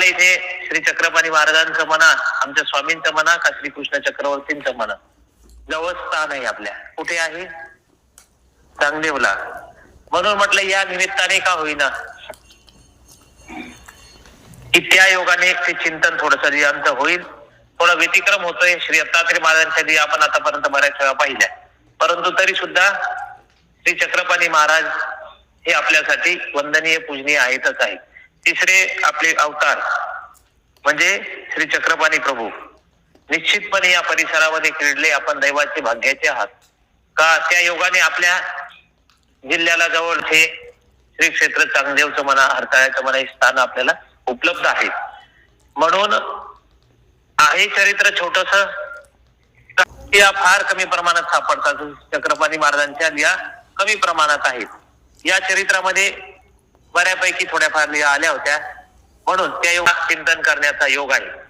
इथे श्री चक्रपाणी महाराजांचं म्हणा, आमच्या स्वामींचं म्हणा, का श्रीकृष्ण चक्रवर्तींचं म्हणा, जवळ स्थान आहे आपल्या. कुठे आहे? चांगदेवला. म्हणून म्हटलं या निमित्ताने का होईना की त्या योगाने ते चिंतन थोडस आमचं होईल. थोडा व्यतिक्रम होतोय श्री दत्तात्रय महाराजांच्या जी आपण आतापर्यंत बऱ्याच वेळा पाहिल्या, परंतु तरी सुद्धा श्री चक्रपाणी महाराज हे आपल्यासाठी वंदनीय पूजनीय आहेतच आहे. तिसरे आपले अवतार म्हणजे श्री चक्रपाणी प्रभू निश्चितपणे या परिसरामध्ये क्रीडले आपण दैवाचे भाग्याचे आहात का त्या योगाने आपल्या जिल्ह्याला जवळचे श्री क्षेत्र चांगदेवचं म्हणा, हरताळ्याचं म्हणा, हे स्थान आपल्याला उपलब्ध आहे. म्हणून आहे चरित्र छोटस, या फार कमी प्रमाणात सापडतात. चक्रपाणी महाराजांच्या लिहा कमी प्रमाणात आहेत. या चरित्रामध्ये बऱ्यापैकी थोड्याफार लिहा आल्या होत्या, म्हणून त्या योगात चिंतन करण्याचा योग आहे.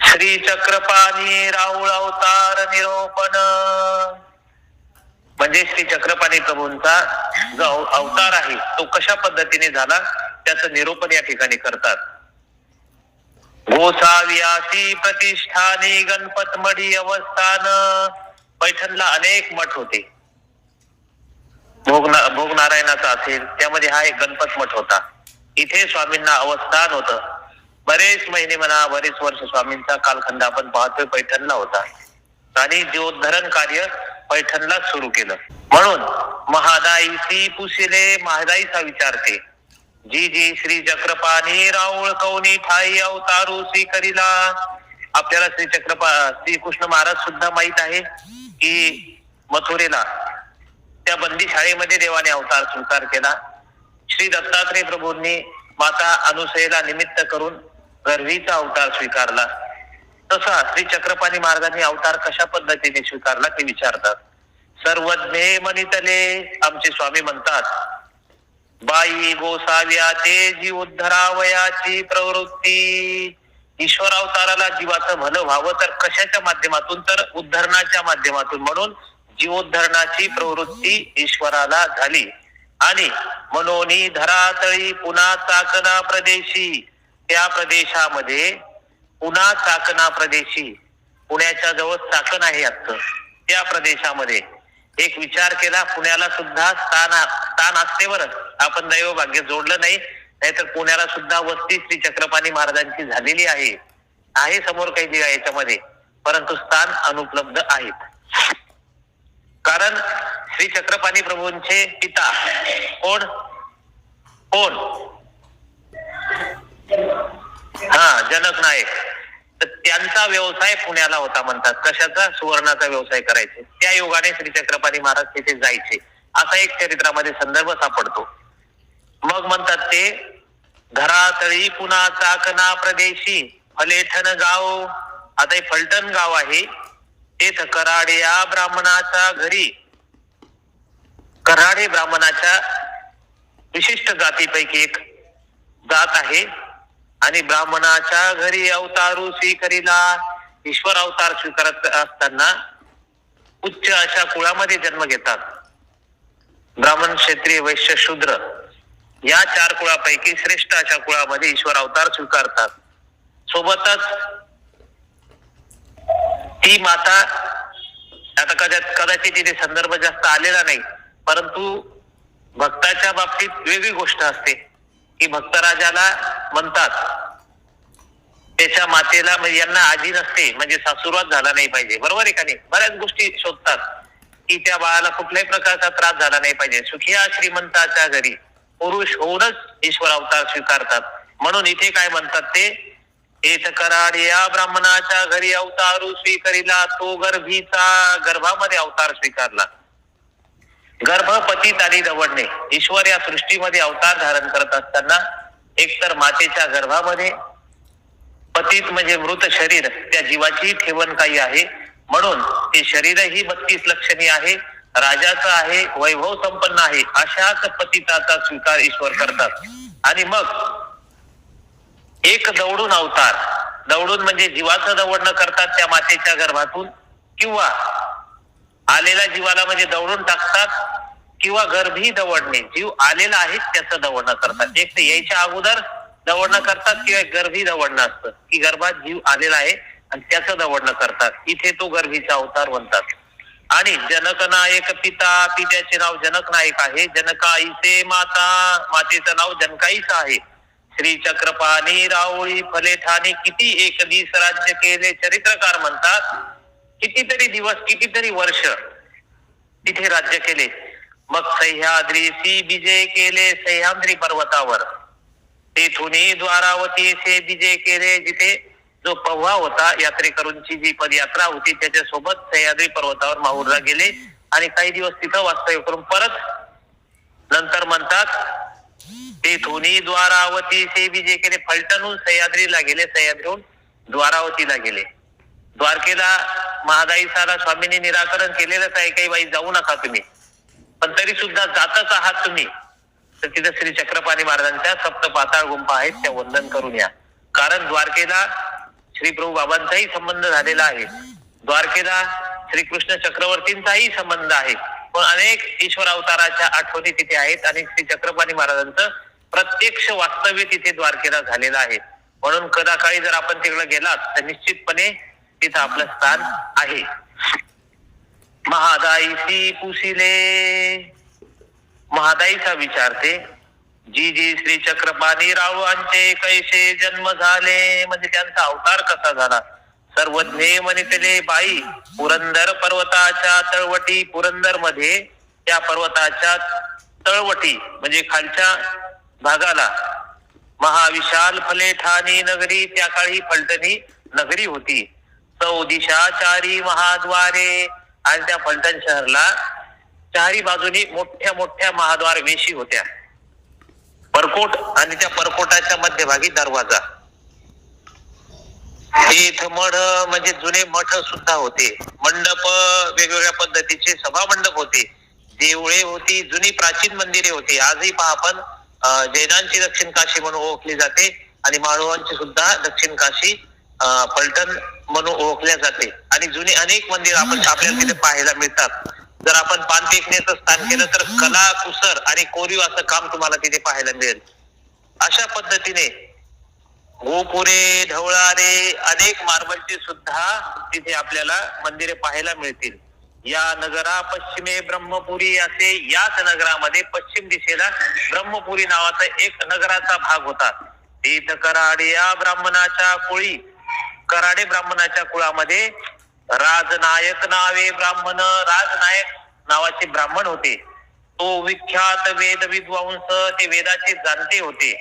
श्री चक्रपाणी राहुळ अवतार निरोपण म्हणजे श्री चक्रपाणी प्रभूंचा जो अवतार आहे तो कशा पद्धतीने झाला त्याचं निरूपण या ठिकाणी करतात. गोसाव्यासी प्रतिष्ठानी गणपत मढी अवस्थान. पैठणला अनेक मठ होते. भोग नारायणाचा असेल त्यामध्ये हा एक गणपत मठ होता. इथे स्वामींना अवस्थान होतं. बरेच महिने म्हणा, बरेच वर्ष स्वामींचा कालखंड आपण पाहतोय पैठणला होता आणि जीवोद्धरण कार्य पैठणला सुरू केलं. म्हणून महादाईसी पुसिले महादाईचा विचारते जी जी श्री चक्रपाणी राऊळ कौनी ठाई अवतारू स्वीकरिला. आपल्याला श्री कृष्ण महाराज सुद्धा माहित आहे की मथुरेला त्या बंदी शाळेमध्ये देवाने अवतार स्वीकार केला. श्री दत्तात्रय प्रभूंनी माता अनुसयेला निमित्त करून गर्भीचा अवतार स्वीकारला. तसा श्री चक्रपाणी महाराजांनी अवतार कशा पद्धतीने स्वीकारला ते विचारतात. सर्वज्ञे मनितले आमचे स्वामी म्हणतात, बाई गोसाव्या ते जीवोद्धरावयाची प्रवृत्ती. ईश्वर अवताराला जीवाचं भलं व्हावं तर कशाच्या माध्यमातून? तर उद्धरणाच्या माध्यमातून. म्हणून जीवोद्धरणाची प्रवृत्ती ईश्वराला झाली आणि मनोनी धरातळी पुन्हा चाकणा प्रदेशी. त्या प्रदेशामध्ये पुन्हा चाकणा प्रदेशी, पुण्याच्या जवळ चाकण आहे आजचं, त्या प्रदेशामध्ये एक विचार केला. पुण्याला सुद्धा स्थान असते बरं, आपण दैव भाग्य जोडलं नाही, नाहीतर पुण्याला सुद्धा वस्ती श्री चक्रपाणी महाराजांची झालेली आहे समोर काही दिगा याच्यामध्ये, परंतु स्थान अनुपलब्ध आहेत. कारण श्री चक्रपाणी प्रभूंचे पिता कोण? जनक नायक. तर त्यांचा व्यवसाय पुण्याला होता म्हणतात. कशाचा? सुवर्णाचा व्यवसाय करायचे. त्या योगाने श्री चक्रपाणी महाराज तिथे जायचे असा एक चरित्रामध्ये संदर्भ सापडतो. मग म्हणतात ते धरातळी पुन्हा चाकणा प्रदेशी फलेठण गाव. आता हे फलटण गाव आहे. तेथ कराडे या ब्राह्मणाच्या घरी, कराडे ब्राह्मणाच्या विशिष्ट जातीपैकी एक जात आहे आणि ब्राह्मणाच्या घरी अवतारू स्वीकरिला. ईश्वर अवतार स्वीकारत असताना उच्च अशा कुळामध्ये जन्म घेतात. ब्राह्मण, क्षत्रिय, वैश्य, शूद्र या 4 कुळापैकी श्रेष्ठ अशा कुळामध्ये ईश्वर अवतार स्वीकारतात. सोबतच ती माता, आता कदाचित तिथे संदर्भ जास्त आलेला नाही, परंतु भक्ताच्या बाबतीत वेगळी गोष्ट असते की भक्तराजाला म्हणतात त्याच्या मातेला, म्हणजे यांना आजी नसते म्हणजे सासुरवात झाला नाही पाहिजे, बरोबर आहे का नाही? बऱ्याच गोष्टी शोधतात की त्या बाळाला कुठल्याही प्रकारचा त्रास झाला नाही पाहिजे. सुखिया श्रीमंताच्या घरी पुरुष होऊनच ईश्वर अवतार स्वीकारतात. म्हणून इथे काय म्हणतात ते, एत कराड या ब्राह्मणाच्या घरी अवतारू स्वीकरिला. तो गर्भामध्ये अवतार स्वीकारला. गर्भपतीत आणि दवडणे. ईश्वर या सृष्टीमध्ये अवतार धारण करत असताना एकतर मातेच्या गर्भामध्ये, पतीत म्हणजे मृत शरीर, त्या जीवाची ठेवण काही आहे, म्हणून ते शरीरही 32 लक्षणी आहे, राजाचं आहे, वैभव संपन्न आहे, अशाच पतिताचा स्वीकार ईश्वर करतात. आणि मग एक दौडून अवतार, दौडून म्हणजे जीवाचं दवडणं करतात त्या मातेच्या गर्भातून, किंवा आलेल्या जीवाला म्हणजे दौडून टाकतात, किंवा गर्भी दवडणे, जीव आलेला आहे त्याचं दवडणं करतात. एक तर यायच्या अगोदर दवडणं करतात किंवा गर्भी दवडणं असतं की गर्भात जीव आलेला आहे आणि त्याचं दवडणं करतात. इथे तो गर्भीचा अवतार म्हणतात. आणि जनक नायक पिता, पित्याचे नाव जनक नायक आहे. जनकाईचे माता, मातेचं नाव जनकाईच आहे. श्री चक्रपाणी रावळी फले ठाणे, किती एक दिस राज्य केले चरित्रकार म्हणतात. कितीतरी दिवस कितीतरी वर्ष तिथे राज्य केले. मग सह्याद्रीसी विजय केले सह्याद्री पर्वतावर. तेथुनी द्वारावती येथे विजय केले, जिथे जो पव्हा होता यात्रेकरूंची जी पदयात्रा होती त्याच्यासोबत सह्याद्री पर्वतावर माहूरला गेले आणि काही दिवस तिथं वास्तव्य करून परत नंतर म्हणतात तेथुनी द्वारावती से विजय केले. फलटणहून सह्याद्रीला गेले, सह्याद्रीहून द्वारावतीला गेले. द्वारकेला महादाईसाला स्वामींनी निराकरण केलेलंच आहे, काही बाई जाऊ नका तुम्ही, पण तरी सुद्धा जातच आहात तुम्ही तर तिथं श्री चक्रपाणी महाराजांच्या सप्त पाताळ गुंफा आहेत, त्या वंदन करून या. कारण द्वारकेला श्री प्रभू बाबांचाही संबंध झालेला आहे, द्वारकेला श्रीकृष्ण चक्रवर्तींचाही संबंध आहे, पण अनेक ईश्वर अवताराच्या आठवणी तिथे आहेत आणि श्री चक्रपाणी महाराजांचं प्रत्यक्ष वास्तव्य तिथे द्वारकेला झालेलं आहे. म्हणून कदाकाळी जर आपण तिकडे गेलात तर निश्चितपणे तिथं आपलं स्थान आहे. महादाईसी पुसिले, महादाईचा विचारते जी जी श्री चक्रपाणी रावांचे कैसे जन्म झाले, म्हणजे त्यांचा अवतार कसा झाला. सर्वज्ञे म्हणितले बाई पुरंदर पर्वताच्या तळवटी, पुरंदर मध्ये त्या पर्वताच्या तळवटी म्हणजे खालच्या भागाला महाविशाल फलेठानी नगरी, त्या काळी फलटणी नगरी होती. चौदिशा चारी महाद्वारे, आणि त्या फलटण शहरला चारी बाजूनी मोठ्या मोठ्या महाद्वार वेशी होत्या, परकोट, आणि त्या परकोटाच्या मध्यभागी दरवाजा. तीर्थ मठ म्हणजे जुने मठ सुद्धा होते. मंडप वेगवेगळ्या पद्धतीचे सभा मंडप होते. देवळे होती, जुनी प्राचीन मंदिरे होती. आजही पहा आपण जैनांची दक्षिण काशी म्हणून ओळखली जाते आणि माळवांची सुद्धा दक्षिण काशी फलटण म्हणून ओळखल्या जाते. आणि जुनी अनेक मंदिर आपण आपल्याला तिथे पाहायला मिळतात. जर आपण पान टेकण्याचं स्थान केलं तर कला कुसर आणि कोरीव असं काम तुम्हाला तिथे पाहायला मिळेल. अशा पद्धतीने गोपुरे, ढवळारे, अनेक मार्बलची सुद्धा तिथे आपल्याला मंदिरे पाहायला मिळतील. या नगरा पश्चिमे ब्रह्मपुरी असे, याच नगरामध्ये पश्चिम दिशेला ब्रह्मपुरी नावाचा एक नगराचा भाग होता. तीर्थ कराडे या ब्राह्मणाच्या कुळी, कराडे ब्राह्मणाच्या कुळामध्ये राजनायक नावे ब्राह्मण, राजनायक नावाचे ब्राह्मण होते. तो विख्यात वेद विद्वांस, ते वेदाचे जाणते होते.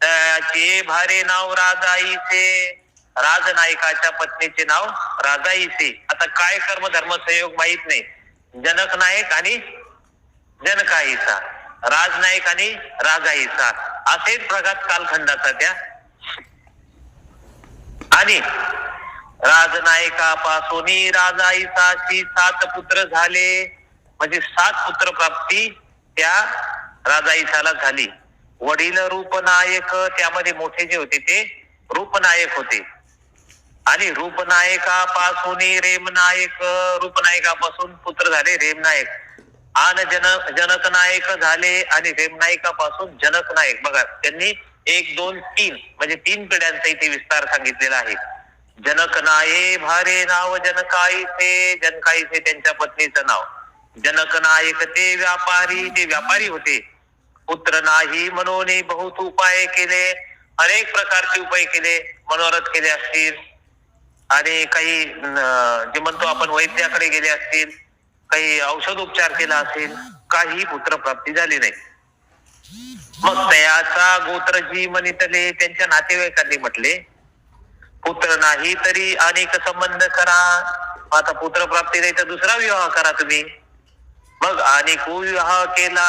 त्याचे भारे नाव राजाईचे, राजनायकाच्या पत्नीचे नाव राजाईचे. आता काय कर्म धर्म संयोग माहित नाही. जनक नायक आणि जनकाईचा, राजनायक आणि राजाईचा, असेच प्रघात कालखंडाचा त्या. आणि राजनायकापासून राजाईसाची 7 पुत्र झाले, म्हणजे 7 पुत्र प्राप्ती त्या राजाईसाला झाली. वडील रूपनायक, त्यामध्ये मोठे जे होते ते रूपनायक होते. आणि रूपनायकापासून रेमनायक, रूपनायकापासून पुत्र झाले रेमनायक. आणि जनक नायक झाले आणि रेमनायकापासून जनक नायक. बघा त्यांनी 1 2 3 म्हणजे 3 पिढ्यांचा इथे विस्तार सांगितलेला आहे. जनक नाये भारे नाव जनकाईचे, जनकाईचे त्यांच्या पत्नीचं नाव. जनक नायक ते व्यापारी, ते व्यापारी होते. पुत्र नाही म्हणून बहुत उपाय केले, अनेक प्रकारचे उपाय केले, मनोरथ केले असतील आणि काही जे म्हणतो आपण वैद्याकडे गेले असतील, काही औषध उपचार केला असेल, काही पुत्र प्राप्ती झाली नाही. मग तयाचा गोत्रजी म्हणितले, त्यांच्या नातेवाईकांनी म्हटले पुत्र नाही तरी अनेक संबंध करा. आता पुत्र प्राप्ती नाही तर दुसरा विवाह करा तुम्ही. मग अनेक विवाह केला,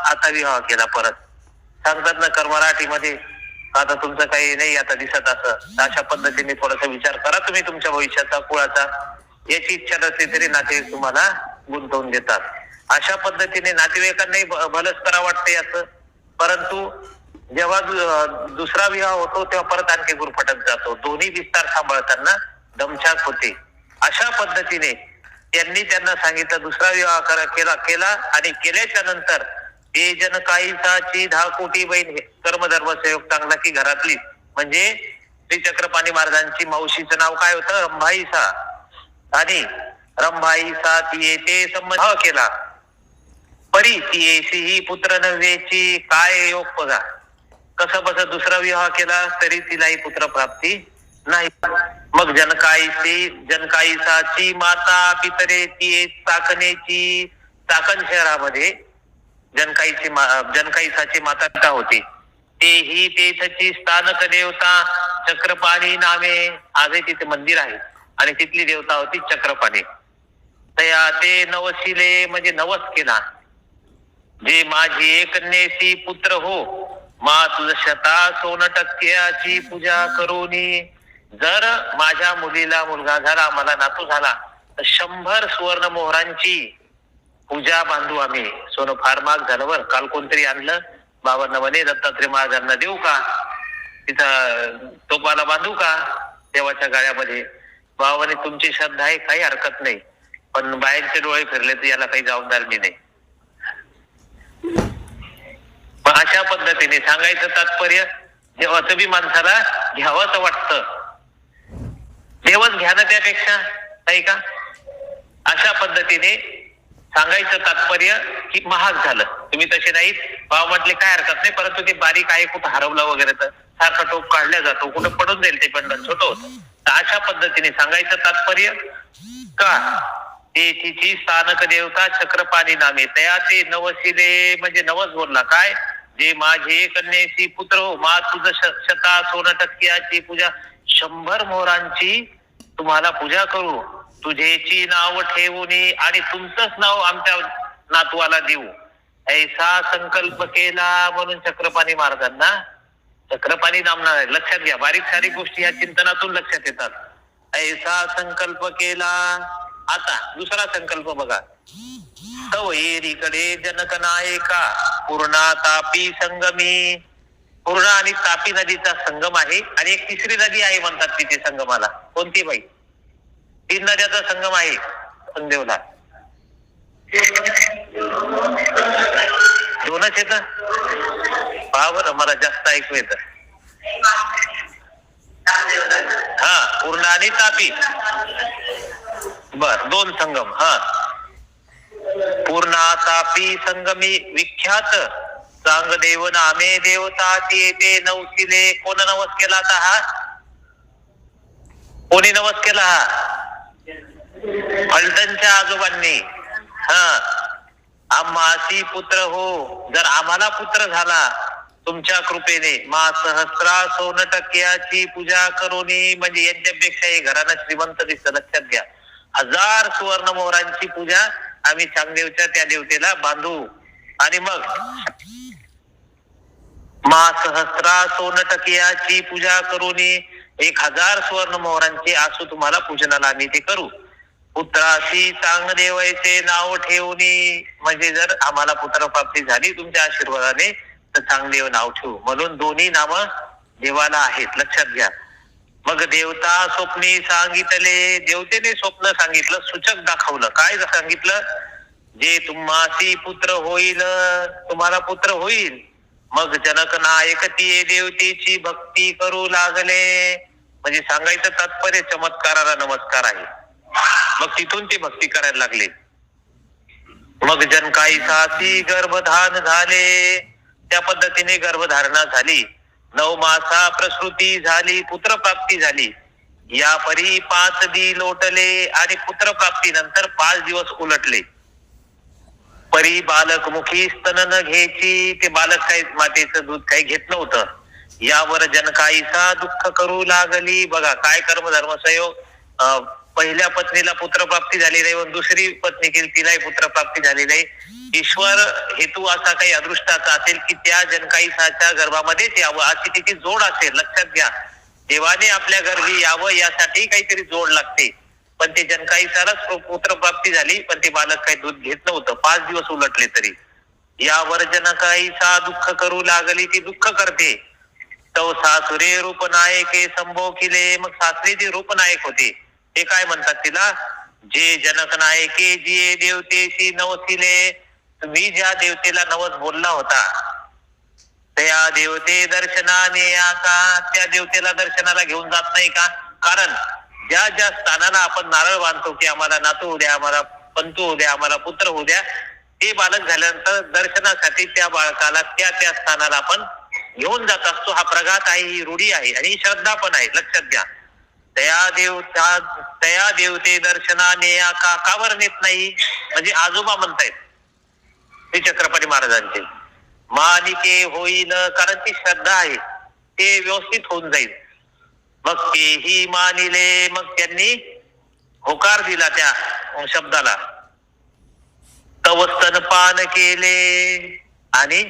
आता विवाह केला परत. सांगतात ना कर मराठीमध्ये, आता तुमचं काही नाही आता दिसत असं, अशा पद्धतीने थोडासा विचार करा तुम्ही तुमच्या भविष्याचा, कुळाचा. याची इच्छा नसली तरी नातेवाईक तुम्हाला गुंतवून देतात. अशा पद्धतीने नातेवाईकांनाही भलंच करा वाटतं याचं. परंतु जेव्हा दुसरा विवाह होतो तेव्हा परत आणखी गुरफटत जातो. दोन्ही विस्तार सांभाळताना दमछाक होते. अशा पद्धतीने त्यांनी त्यांना सांगितलं दुसरा विवाह केला आणि केल्याच्या नंतर ते जनकाईसाची 10 कोटी बहीण कर्मधर्म सहयोग चांगला की घरातली म्हणजे श्री चक्रपाणी महाराजांची मावशीचं नाव काय होतं रंभाईसा आणि रंभाईसा ती ते संबंध केला परी ती ही पुत्र नव्हेची काय योग बघा कसं बस दुसरा विवाह केला तरी तिलाही पुत्र प्राप्ती नाही मग जनकाईसाची माता पितरे ती चाकणेची चाकण शहरामध्ये जनकाईसाची माता पिता होती तेही तेथची स्थानक देवता चक्रपाणी नामे आजही तिथे मंदिर आहे आणि तिथली देवता होती चक्रपाणी तया ते नवशिले म्हणजे नवस केला जे माझी एकन्येसी पुत्र हो मा तुझ 100 सोन टक्क्याची पूजा करोनी जर माझ्या मुलीला मुलगा झाला मला नातू झाला तर 100 सुवर्ण मोहरांची पूजा बांधू आम्ही सोनं फार महाग झालं बर काल कोणतरी आणलं बाबांना म्हणे दत्तात्रय महाराजांना देऊ का तिथं टोपाला बांधू का देवाच्या गाळ्यामध्ये बाबाने तुमची श्रद्धा आहे काही हरकत नाही पण बाहेरचे डोळे फिरले तर याला काही जबाबदार मी नाही अशा पद्धतीने सांगायचं तात्पर्य देवाचं बी माणसाला घ्यावंच वाटतं देवच घ्या ना त्यापेक्षा नाही का अशा पद्धतीने सांगायचं तात्पर्य की महाग झालं तुम्ही तसे नाहीत भाव म्हटले काय हरकत नाही परंतु ते बारीक आहे कुठं हरवलं वगैरे तर सारखा टोप काढला जातो कुठं पडून जाईल ते बंधन छोटं होतं तर अशा पद्धतीने सांगायचं तात्पर्य का ते तिची स्थानक देवता चक्रपाणी नामे तया ते नवशिले म्हणजे नवस बोलला काय जे माझे कन्येसी पुत्र हो मा तुझ 100 सोन टक्क्याची पूजा 100 मोहरांची तुम्हाला पूजा करू तुझेची नाव ठेवून आणि तुमचंच नाव आमच्या नातवाला देऊ ऐसा संकल्प केला म्हणून चक्रपाणी महाराजांना चक्रपाणी नामना लक्षात घ्या बारीक सारीक गोष्टी या चिंतनातून लक्षात येतात ऐसा संकल्प केला आता दुसरा संकल्प बघा तवैरीकडे जनक नायका पूर्णा तापी संगमी पूर्णा आणि तापी नदीचा संगम आहे आणि एक तिसरी नदी आहे म्हणतात तिथे संगमाला कोणती बाई 3 नद्याचा संगम आहे संदेवला 2च येत पहा बरं मला जास्त ऐकू येत हा पूर्णा आणि तापी बर 2 संगम हा पूर्णा तापी संगमी विख्यात चांगदेव नामे देवता ते नवशिले कोण नवस केला आता हा कोणी नवस केला हा फलटणच्या आजोबांनी हा आम्हासी पुत्र हो जर आम्हाला पुत्र झाला तुमच्या कृपेने मा 100 सोन टक्क्याची पूजा करोनी म्हणजे यांच्यापेक्षा हे घरानं श्रीमंत दिसत लक्षात घ्या 1000 सुवर्ण मोहरांची पूजा आम्ही चांगदेवच्या त्या देवतेला बांधू आणि मग मा 100 सोन टक्क्याची पूजा करोनी 1000 सुवर्ण मोहरांची आसू तुम्हाला पूजनाला आम्ही ते करू पुत्राशी चांगदेवाचे नाव ठेवणी म्हणजे जर आम्हाला पुत्रप्राप्ती झाली तुमच्या आशीर्वादाने तर चांगदेव नाव ठेवू म्हणून दोन्ही नाम देवाला आहेत लक्षात घ्या मग देवता स्वप्नी सांगितले देवतेने स्वप्न सांगितलं सूचक दाखवलं काय सांगितलं जे तुम्हासी पुत्र होईल तुम्हाला पुत्र होईल मग जनक नायक ती देवतेची भक्ती करू लागले म्हणजे सांगायचं तात्पर्य चमत्काराला नमस्कार आहे मग तिथून ते भक्ती करायला लागले मग जनकाईसाची गर्भधान झाले त्या पद्धतीने गर्भधारणा झाली 9 मासा प्रसूती झाली पुत्रप्राप्ती झाली या परी 5 दी लोटले आणि पुत्रप्राप्ती नंतर 5 दिवस उलटले परी बालक मुखी स्तन न घ्यायची ते बालक काही मातेचं दूध काही घेत नव्हतं यावर जनकाईसा दुःख करू लागली बघा काय कर्मधर्म संयोग पहिल्या पत्नीला पुत्रप्राप्ती झाली नाही व दुसरी पत्नी केली तिलाही पुत्रप्राप्ती झाली नाही ईश्वर हेतू असा काही अदृष्टाचा असेल की त्या जनकाईसाच्या गर्भामध्येच यावं अशी तिची जोड असेल लक्षात घ्या देवाने आपल्या गर्भी यावं यासाठी काहीतरी जोड लागते पण ते जनकाईसालाच पुत्रप्राप्ती झाली पण ते बालक काही दूध घेत नव्हतं 5 दिवस उलटले तरी यावर जनकाईसा दुःख करू लागली ती दुःख करते तो सासुरे रूपनायके संभोग केले मग सासरे जे रूपनायक होते ते काय म्हणतात तिला जे जनक नायके जिये देवतेची नवसिले, तुम्ही ज्या देवतेला नवस बोलला होता त्या देवते दर्शनाने या का, त्या देवतेला दर्शनाला घेऊन जात नाही का? कारण ज्या ज्या स्थानाला आपण नारळ बांधतो की आम्हाला नातू होऊ द्या, आम्हाला पंतू होऊ द्या, आम्हाला पुत्र होऊ द्या, ते बालक झाल्यानंतर दर्शनासाठी त्या बाळकाला त्या त्या स्थानाला आपण घेऊन जात असतो. हा प्रघात आहे, ही रूढी आहे आणि ही श्रद्धा पण आहे, लक्षात घ्या. तया देवते दर्शनाने या का, कावर नेत नाही? म्हणजे आजोबा म्हणतायत श्री छत्रपती महाराजांचे, मानिके होईल, कारण ती श्रद्धा आहे, ते व्यवस्थित होऊन जाईल. मग तेही मानिले, मग त्यांनी होकार दिला त्या शब्दाला. तव स्तनपान केले, आणि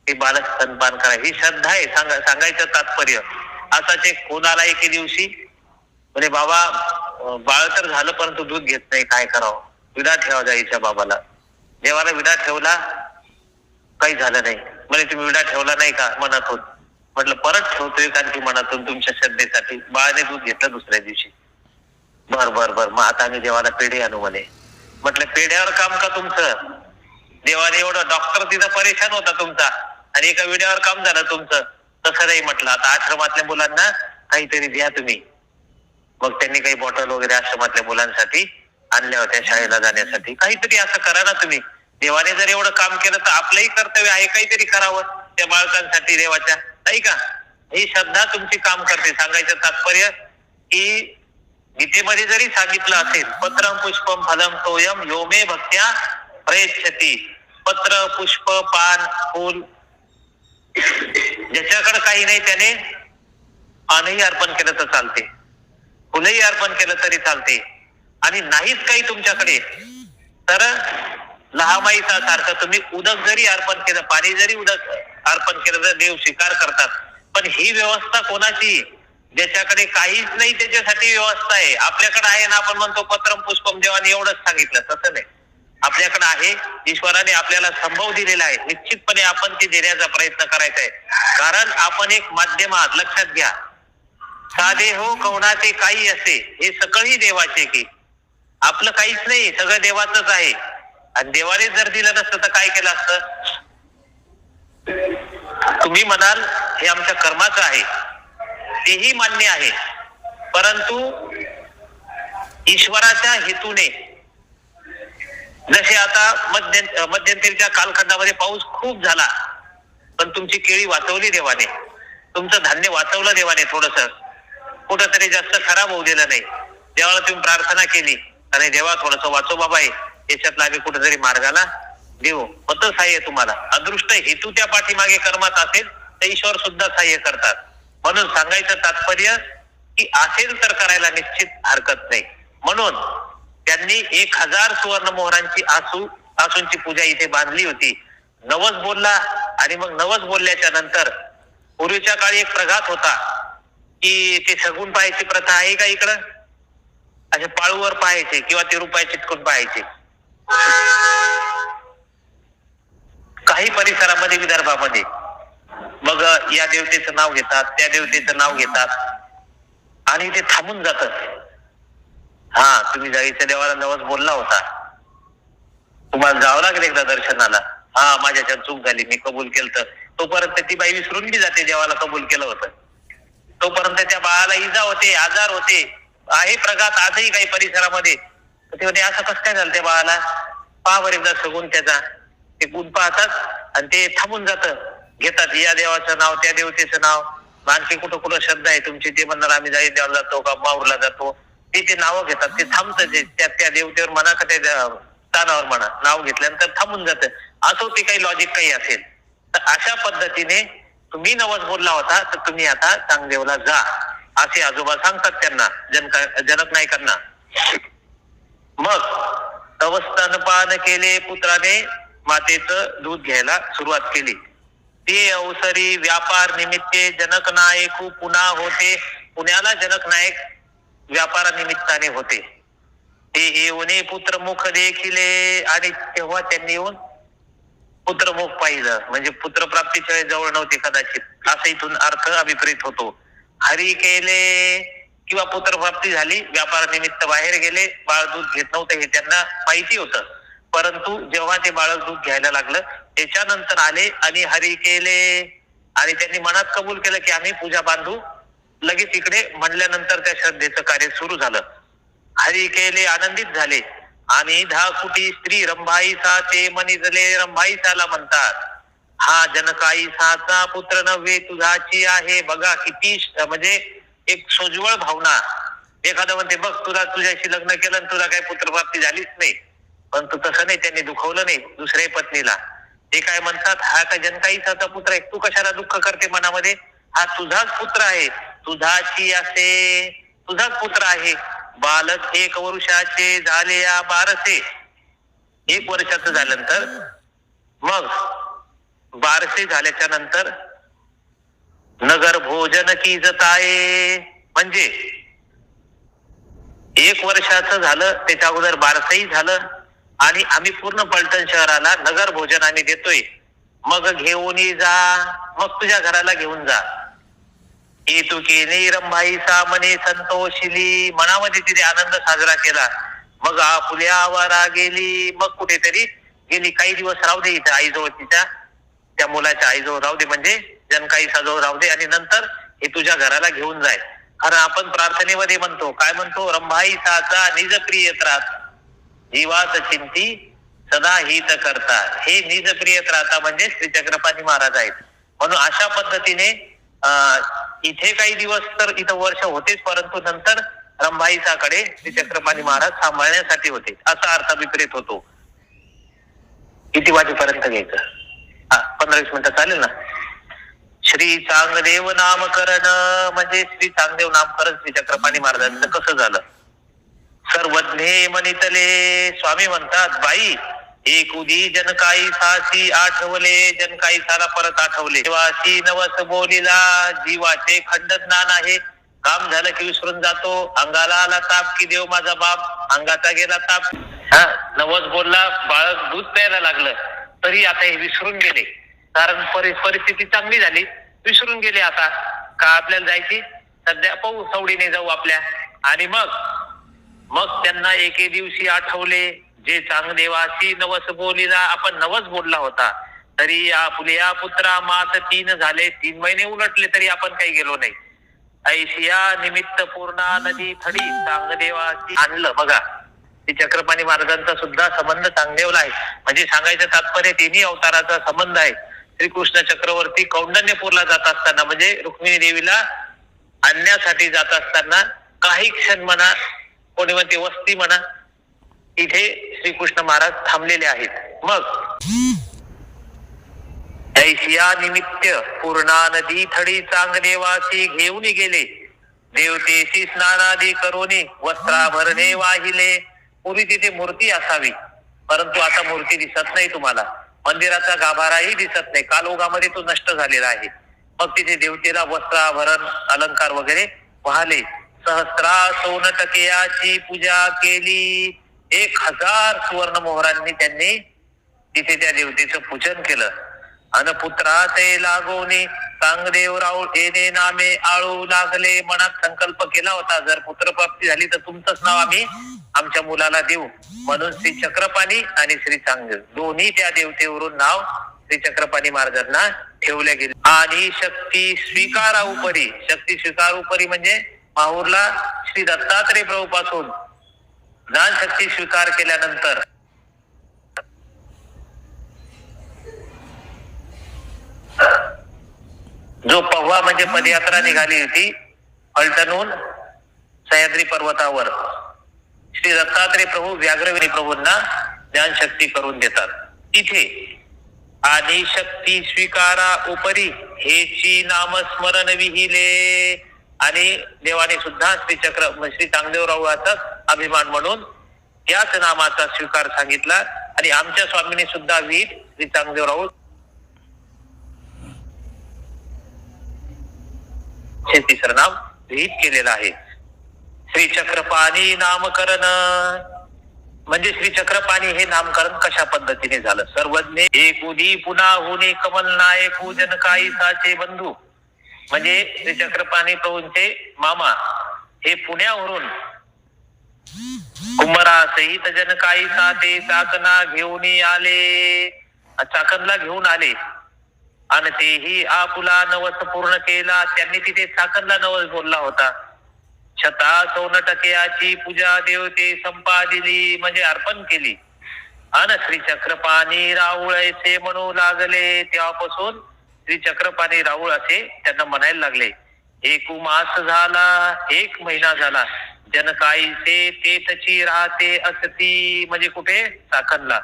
ते बालक स्तनपान करा, ही श्रद्धा आहे. सांगायचं तात्पर्य असाच एक फोन आला एके दिवशी, म्हणजे बाबा बाळ तर झालं परंतु दूध घेत नाही, काय करावं? विडा ठेवा जायच्या बाबाला. देवाला विडा ठेवला, काही झालं नाही. म्हणजे तुम्ही विडा ठेवला नाही का मनातून? म्हटलं परत ठेवतोय कारण की मनातून तुमच्या श्रद्धेसाठी. बाळाने दूध घेतलं दुसऱ्या दिवशी. बर मग आता आम्ही देवाला पेढे आणू म्हणे. म्हटलं पेढ्यावर काम का तुमचं? देवाने एवढं डॉक्टर तिथं परेशान होता तुमचा आणि एका विड्यावर काम झालं तुमचं. तसं नाही म्हटलं, आता आश्रमातल्या मुलांना काहीतरी द्या तुम्ही. मग त्यांनी काही बॉटल वगैरे आश्रमातल्या मुलांसाठी आणल्या होत्या शाळेला जाण्यासाठी. काहीतरी असं करा ना तुम्ही. देवाने जर एवढं काम केलं तर आपलंही कर्तव्य आहे काहीतरी करावं त्या बाळकांसाठी देवाच्या, नाही का? ही श्रद्धा तुमची काम करते. सांगायचं तात्पर्य की गीतेमध्ये जरी सांगितलं असेल, पत्रम पुष्पम फलम तोयम यो मे भक्त्या प्रयच्छति. पत्र, पुष्प, पान, फूल, ज्याच्याकडे काही नाही त्याने पानही अर्पण केलं तर चालते, फुलही अर्पण केलं तरी चालते. आणि नाहीच काही तुमच्याकडे तर लहामाईचा सारखं तुम्ही उदक जरी अर्पण केलं, पाणी जरी उदक अर्पण केलं तर देव स्वीकार करतात. पण ही व्यवस्था कोणाची? ज्याच्याकडे काहीच नाही त्याच्यासाठी व्यवस्था आहे. आपल्याकडे आहे ना, आपण म्हणतो पत्रम पुष्पम, देवाने एवढंच सांगितलं, तसं नाही. आपल्याकडे आहे, ईश्वराने आपल्याला संभव दिलेला आहे, निश्चितपणे आपण ते देण्याचा प्रयत्न करायचा आहे. कारण आपण एक माध्यम आहात, लक्षात घ्या. साधे हो कवनाचे काही असे, हे सगळी देवाचे की आपलं काहीच नाही, सगळं देवाचंच आहे. आणि देवाने जर दिलं नसतं तर काय केलं असतं? तुम्ही म्हणाल हे आमच्या कर्माचं आहे, तेही मान्य आहे, परंतु ईश्वराच्या हेतूने, जसे आता मध्यंतरीच्या कालखंडामध्ये पाऊस खूप झाला, पण तुमची केळी वाचवली देवाने, तुमचं धान्य वाचवलं देवाने, थोडस कुठंतरी जास्त खराब होऊ दिलं नाही. देवाला तुम्ही प्रार्थना केली आणि देवा थोडस वाचव बाबा, याच्यातला आम्ही कुठेतरी मार्गाला देऊ, मत सहाय्य तुम्हाला. अदृष्ट हेतू त्या पाठीमागे कर्मात असेल तर ईश्वर सुद्धा सहाय्य करतात. म्हणून सांगायचं तात्पर्य की असेल तर करायला निश्चित हरकत नाही. म्हणून त्यांनी 1000 सुवर्ण मोहरांची आसूंची पूजा इथे बांधली होती. नवस बोलला, आणि मग नवस बोलल्याच्या नंतर पूर्वीच्या काळी एक प्रघात होता की ते सगुण पाहायची प्रथा आहे का इकडं? असे पाळूवर पाहायचे किंवा ते रुपये चिटकून पाहायचे. काही परिसरामध्ये विदर्भामध्ये मग या देवतेचं नाव घेतात, त्या देवतेचं नाव घेतात आणि ते थांबून जातात. हा, तुम्ही जायच्या देवाला नवस बोलला होता, तुम्हाला जावं लागेल एकदा दर्शनाला. हा, माझ्याच्यात चूक झाली, मी कबूल केलं. तोपर्यंत ती बाई विसरून बी जाते देवाला कबूल केलं होतं. तोपर्यंत त्या बाळाला इजा होते, आजार होते. आहे प्रघात आजही काही परिसरामध्ये. ते होते असं कसं काय झालं त्या बाळाला? पहा बरं एकदा सगून त्याचा. ते गुण पाहतात आणि ते थांबून जातं, घेतात या देवाचं नाव, त्या देवतेचं नाव. आणखी कुठं कुठं श्रद्धा आहे तुमची, ते म्हणणार आम्ही देवाला जातो का माऊरला जातो, ते नावं घेतात. ते थांबतं, त्या देवतेवर म्हणा का त्या स्थानावर म्हणा, नाव घेतल्यानंतर थांबून जातं. असं ते काही लॉजिक काही असेल तर अशा पद्धतीने तुम्ही नवस बोलला होता तर तुम्ही आता चांगदेवला जा, असे आजोबा सांगतात त्यांना, जनक नायकांना. मग तव स्तनपान केले, पुत्राने मातेचं दूध घ्यायला सुरुवात केली. ते अवसरी व्यापार निमित्ते जनक नायक पुन्हा होते. पुण्याला जनक नायक व्यापारानिमित्ताने होते. ते येऊन पुत्रमुख देखिले, आणि तेव्हा त्यांनी येऊन पुत्रमुख पाहिलं. म्हणजे पुत्रप्राप्तीच्या जवळ नव्हते कदाचित, असा इथून अर्थ अभिप्रेत होतो. हरी केले किंवा पुत्रप्राप्ती झाली, व्यापारानिमित्त बाहेर गेले, बाळ दूध घेत नव्हतं हे त्यांना माहिती होतं. परंतु जेव्हा ते बाळक दूध घ्यायला लागलं त्याच्यानंतर आले आणि हरी केले आणि त्यांनी मनात कबूल केलं की आम्ही पूजा बांधू. लगेच इकडे म्हणल्यानंतर त्या श्रद्धेचं कार्य सुरू झालं. हरी केले आनंदित झाले आणि 10 कोटी स्त्री रंभाईसा ते मनिजले रंभाईसाला म्हणतात. हा जनकाईसाचा पुत्र नव्हे तुझाची आहे. बघा किती म्हणजे एक सोज्वळ भावना. एखादं म्हणते बघ तुला तुझ्याशी लग्न केलं आणि तुला काही पुत्रप्राप्ती झालीच नाही, परंतु तसं नाही, त्यांनी दुखवलं नाही दुसऱ्या पत्नीला. ते काय म्हणतात, हा का जनकाईसाचा पुत्र आहे, तू कशाला दुःख करते मनामध्ये, हा तुझाच पुत्र आहे, तुझाची असे तुझाच पुत्र आहे. बालक 1 वर्षाचे झाले या बारसे. 1 वर्षाचं झाल्यानंतर मग बारसे झाल्याच्या नंतर नगर भोजन की जताये, म्हणजे 1 वर्षाचं झालं त्याच्या अगोदर बारसही झालं आणि आम्ही पूर्ण पलटण शहराला नगर भोजन आम्ही देतोय. मग घेऊन जा, मग तुझ्या घराला घेऊन जा. तू केली रंभाईसा मने संतोषिली, मनामध्ये तिने आनंद साजरा केला. मग आपुल्यावरा गेली, मग कुठेतरी गेली, काही दिवस राहू दे इथं आईजवळ, तिच्या त्या मुलाच्या आईजवळ राहू दे, म्हणजे जनकाईसाजवळ राहू दे आणि नंतर हे तुझ्या घराला घेऊन जाय. कारण आपण प्रार्थनेमध्ये म्हणतो, काय म्हणतो, रंभाईसाचा निज प्रिय त्रास जीवास चिंती सदा हित करता. हे निज प्रिय त्राता म्हणजे श्री चक्रपाणी महाराज आहेत. म्हणून अशा पद्धतीने इथे काही दिवस तर इथं वर्ष होतेच, परंतु नंतर रंभाईसाकडे श्री चक्रपाणी महाराज सांभाळण्यासाठी होते, असा अर्थ विपरीत होतो. किती वाजेपर्यंत घ्यायचं? 15-20 मिनिटं चालेल ना. श्री चांगदेव नामकरण म्हणजे श्री चांगदेव नामकरण श्री चक्रपाणी महाराजांचं कसं झालं. सर्वज्ञे मनितले, स्वामी म्हणतात बाई एक उदी जनकाईसाची आठवले, जनकाईसाला परत आठवले. जीवाची नवस बोलिला, जीवाचे खंड ज्ञान आहे. काम झालं की विसरून जातो. अंगाला आला ताप की देव माझा बाप, अंगाचा गेला ताप. नवस बोलला, बाळक दूध प्यायला लागलं तरी आता हे विसरून गेले. कारण परिस्थिती चांगली झाली, विसरून गेले. आता का आपल्याला जायची, सध्या पाहू सवडीने जाऊ आपल्या. आणि मग त्यांना एके दिवशी आठवले, जे चांगदेवाची नवस बोलिला, आपण नवस बोलला होता तरी आपुल्या पुत्रा मास 3 झाले, 3 महिने उलटले तरी आपण काही गेलो नाही. ऐशिया निमित्त पूर्णा नदी थडी चांगदेवाची आणलं. बघा ते चक्रपाणी महाराजांचा सुद्धा संबंध चांगदेवला आहे. म्हणजे सांगायचं तात्पर्य तिन्ही अवताराचा संबंध आहे. श्रीकृष्ण चक्रवर्ती कौंडण्यपूरला जात असताना, म्हणजे रुक्मिणी देवीला आणण्यासाठी जात असताना काही क्षण म्हणा, कोणी म्हणते वस्ती म्हणा, इथे श्रीकृष्ण महाराज थांबलेले आहेत. मग ऐशिया निमित्त पूर्णा नदी थडी चांगदेवाची घेऊन गेले, देवतेशी स्नानादी करोनी वस्त्राभरणे वाहिले. पूर्वी तिथे मूर्ती असावी, परंतु आता मूर्ती दिसत नाही तुम्हाला. मंदिराचा गाभाराही दिसत नाही, कालयुगामध्ये तो नष्ट झालेला आहे. मग तिथे देवतेला वस्त्राभरण अलंकार वगैरे वाहले. सहस्रा सोनटकेयाची पूजा केली. 1000 सुवर्ण मोहरांनी त्यांनी तिथे त्या देवतेचं पूजन केलं. अन पुत्रा ते लागोनी चांगदेव राऊळ येणे नामे आळू लागले. मनात संकल्प केला होता, जर पुत्रप्राप्ती झाली तर तुमचंच नाव आम्ही आमच्या मुलाला देऊ. म्हणून श्री चक्रपाणी आणि श्री चांगदेव दोन्ही त्या देवतेवरून नाव श्री चक्रपाणी महाराजांना ठेवले गेले. आणि शक्ती स्वीकारा उपरी, शक्ती स्वीकार उपरी म्हणजे माहूरला श्री दत्तात्रय प्रभू पासून ज्ञान शक्ती स्वीकार केल्यानंतर जो पव्हा म्हणजे पदयात्रा निघाली होती फलटणहून सह्याद्री पर्वतावर, श्री दत्तात्रय प्रभू व्याघ्रविनी प्रभूंना ज्ञानशक्ती करून देतात तिथे. आणि शक्ती स्वीकारा उपरी हेची नामस्मरण विहिले. आणि देवाने सुद्धा श्री चांगदेवरावाचा अभिमान म्हणून त्याच नामाचा स्वीकार सांगितला. आणि आमच्या स्वामींनी सुद्धा विहित श्री चांगदेवराव हे तिसरं नाम विहित केलेलं आहे. श्री चक्रपाणी नामकरण म्हणजे श्री चक्रपाणी हे नामकरण कशा पद्धतीने झालं. सर्वज्ञ एक उदी पुन्हा होणे कमल नायक जनकाईसाचे बंधू म्हणजे श्री चक्रपाणी प्रभूंचे मामा हे पुण्यावरून कुमरा सहित जन काही साते चाकणा घेऊन आले, चाकणला घेऊन आले आणि तेही आपुला नवस पूर्ण केला. त्यांनी तिथे चाकणला नवस बोलला होता. छता 100% पूजा देवते संपादिली म्हणजे अर्पण केली. आणि श्री चक्रपाणी राऊळ असे म्हणू लागले. तेव्हापासून श्री चक्रपाणी राऊळ असे त्यांना म्हणायला लागले. 1 मास झाला, 1 महिना झाला, जनकाईचे तेथची राहते असती म्हणजे कुठे चाकणला.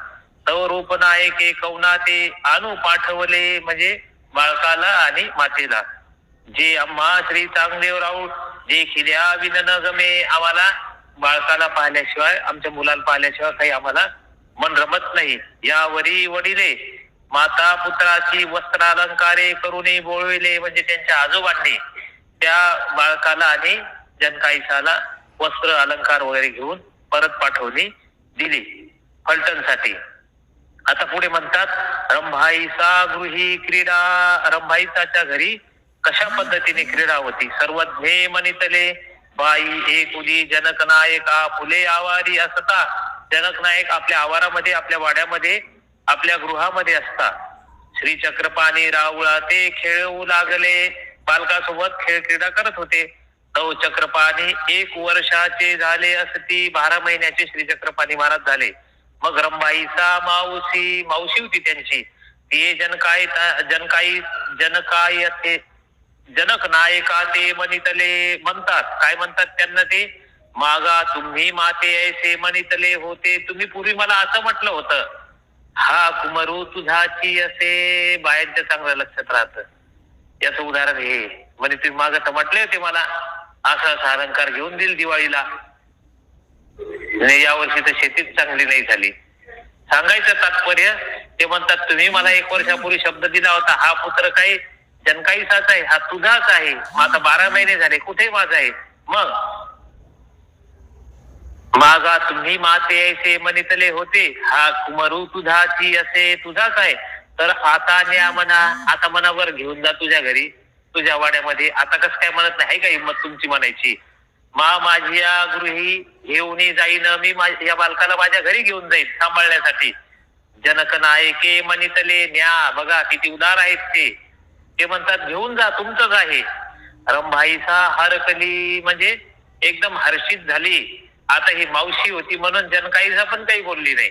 तव रूप नायके कवना ते आणू पाठवले म्हणजे बाळकाला आणि मातेला. जे आम्हा श्री चांगदेव राऊळ जे खिल्या विन न गमे, आम्हाला बाळकाला पाहिल्याशिवाय आमच्या मुलाला पाहिल्याशिवाय काही आम्हाला मन रमत नाही. यावरी वडिले माता पुत्राची वस्त्रालंकारे करून बोळविले म्हणजे त्यांच्या आजोबांनी त्या बाळकाला आणि जनकाईसाला वस्त्र अलंकार वगैरे घेऊन परत पाठवणी दिली फलटणसाठी. आता पुढे म्हणतात रंभाईसा गृही क्रीडा. रंभाईसाच्या घरी कशा पद्धतीने क्रीडा होती. सर्वज्ञे मनितले बाई एकुली जनक नायका फुले आवारी असता. जनक नायक आपल्या आवारामध्ये आपल्या वाड्यामध्ये आपल्या गृहामध्ये असता. श्री चक्रपाणी राऊळा ते खेळू लागले. बालकासोबत खेळ क्रीडा करत होते. तव चक्रपाणी 1 वर्षाचे झाले असती. 12 महिन्याचे श्री चक्रपाणी महाराज झाले. मग रंभाईचा मावशी होती त्यांची. ते जनक नायका ते मनितले म्हणतात. काय म्हणतात त्यांना ते? मागा तुम्ही माते ऐसे मनितले होते. तुम्ही पूर्वी मला असं म्हटलं होतं. हा कुमरू तुझाची असे. बायांच्या चांगलं लक्षात राहतं. याचं उदाहरण हे म्हणजे तुम्ही माग तर म्हटले होते मला असा अलंकार घेऊन देईल दिवाळीला. या वर्षी तर शेतीच चांगली नाही झाली. सांगायचं तात्पर्य ते म्हणतात तुम्ही मला 1 वर्षापूर्वी शब्द दिला होता. हा पुत्र काही जनकाईसाचा आहे, हा तुझाच आहे. मग आता 12 महिने झाले, कुठे माझा आहे? मग मागा तुम्ही माते ऐसे मनितले होते. हा कुमरू तुझाची असे तुझाच आहे. तर आता न्या म्हणा. आता मनावर घेऊन जा तुझ्या घरी तुझ्या वाड्यामध्ये. आता कसं काय म्हणत नाही का हिंमत तुमची म्हणायची. माझी या गृही घेऊन जाईन मी. या बालकाला माझ्या घरी घेऊन जाईल सांभाळण्यासाठी. जनक नायके मनितले न्या. बघा किती उदार आहेत ते म्हणतात घेऊन जा तुमचंच आहे. रंभाईसा हरकली म्हणजे एकदम हर्षित झाली. आता ही मावशी होती म्हणून जनकाईसा पण काही बोलली नाही,